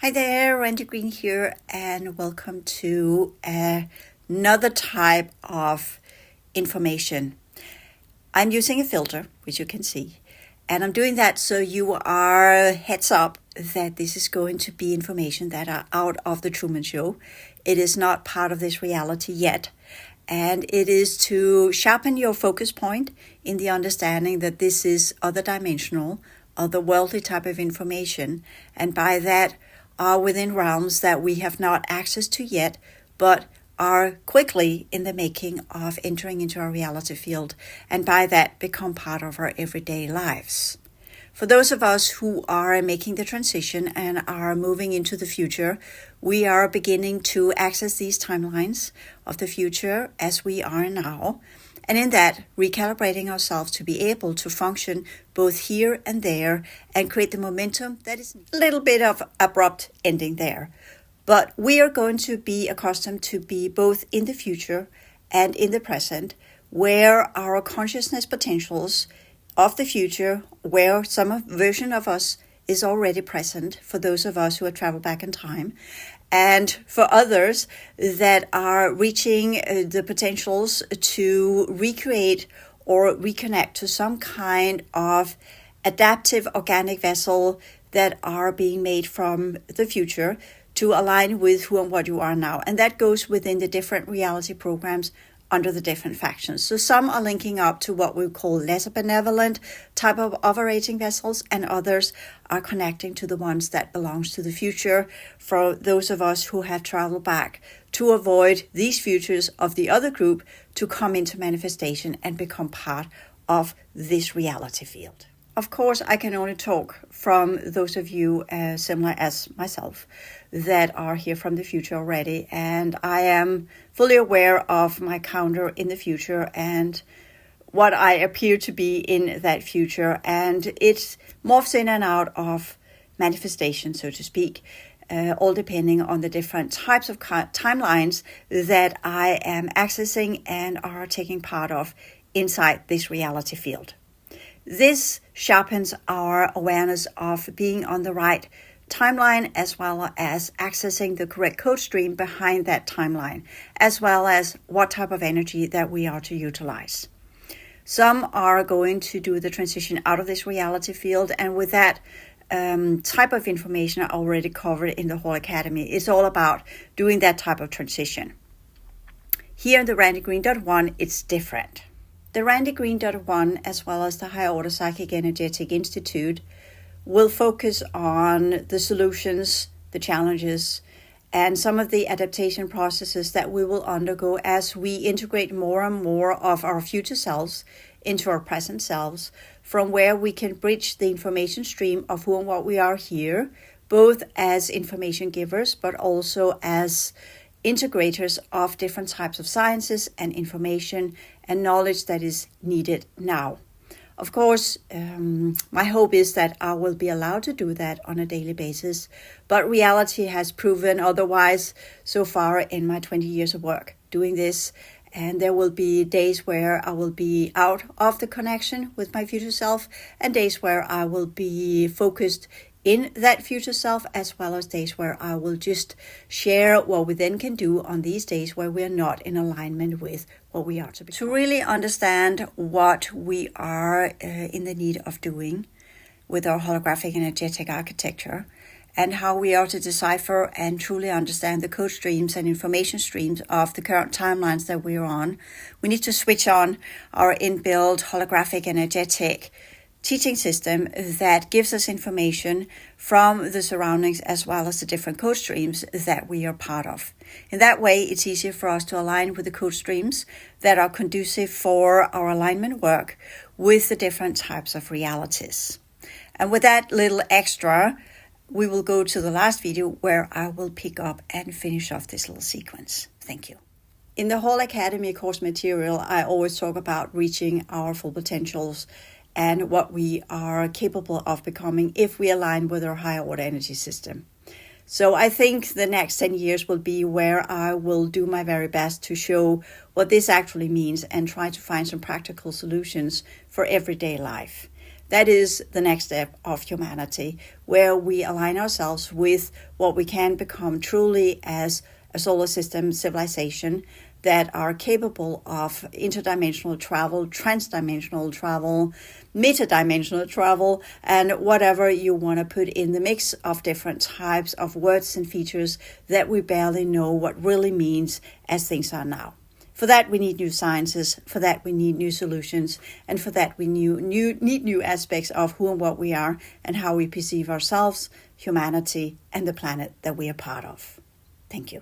Hi there, Randy Green here, and welcome to another type of information. I'm using a filter, which you can see, and I'm doing that so you are heads up that this is going to be information that are out of the Truman Show. It is not part of this reality yet, and it is to sharpen your focus point in the understanding that this is other dimensional, otherworldly type of information, and by that are within realms that we have not access to yet, but are quickly in the making of entering into our reality field, and by that become part of our everyday lives. For those of us who are making the transition and are moving into the future, we are beginning to access these timelines of the future as we are now, and in that, recalibrating ourselves to be able to function both here and there and create the momentum that is a little bit of abrupt ending there. But we are going to be accustomed to be both in the future and in the present, where our consciousness potentials of the future, where some version of us is already present for those of us who have traveled back in time, and for others that are reaching the potentials to recreate or reconnect to some kind of adaptive organic vessel that are being made from the future to align with who and what you are now. And that goes within the different reality programs under the different factions. So some are linking up to what we call lesser benevolent type of operating vessels, and others are connecting to the ones that belongs to the future for those of us who have traveled back to avoid these futures of the other group to come into manifestation and become part of this reality field. Of course, I can only talk from those of you similar as myself that are here from the future already, and I am fully aware of my counter in the future and what I appear to be in that future, and it morphs in and out of manifestation, so to speak, all depending on the different types of timelines that I am accessing and are taking part of inside this reality field. This sharpens our awareness of being on the right timeline, as well as accessing the correct code stream behind that timeline, as well as what type of energy that we are to utilize. Some are going to do the transition out of this reality field, and with that type of information I already covered in the whole academy. It's all about doing that type of transition. Here in the Randy Green .1, it's different. The Randy Green .1, as well as the Higher Order Psychic Energetic Institute, will focus on the solutions, the challenges, and some of the adaptation processes that we will undergo as we integrate more and more of our future selves into our present selves, from where we can bridge the information stream of who and what we are here, both as information givers, but also as integrators of different types of sciences and information and knowledge that is needed now. Of course, my hope is that I will be allowed to do that on a daily basis, but reality has proven otherwise so far in my 20 years of work doing this, and there will be days where I will be out of the connection with my future self, and days where I will be focused in that future self, as well as days where I will just share what we then can do on these days where we are not in alignment with what we are to be. To really understand what we are in the need of doing with our holographic energetic architecture, and how we are to decipher and truly understand the code streams and information streams of the current timelines that we are on, we need to switch on our inbuilt holographic energetic teaching system that gives us information from the surroundings as well as the different code streams that we are part of. In that way, it's easier for us to align with the code streams that are conducive for our alignment work with the different types of realities. And with that little extra, we will go to the last video where I will pick up and finish off this little sequence. Thank you. In the whole Academy course material, I always talk about reaching our full potentials and what we are capable of becoming if we align with our higher order energy system. So I think the next 10 years will be where I will do my very best to show what this actually means and try to find some practical solutions for everyday life. That is the next step of humanity, where we align ourselves with what we can become truly as a solar system civilization that are capable of interdimensional travel, transdimensional travel, metadimensional travel, and whatever you want to put in the mix of different types of words and features that we barely know what really means as things are now. For that, we need new sciences. For that, we need new solutions. And for that, we need new aspects of who and what we are and how we perceive ourselves, humanity, and the planet that we are part of. Thank you.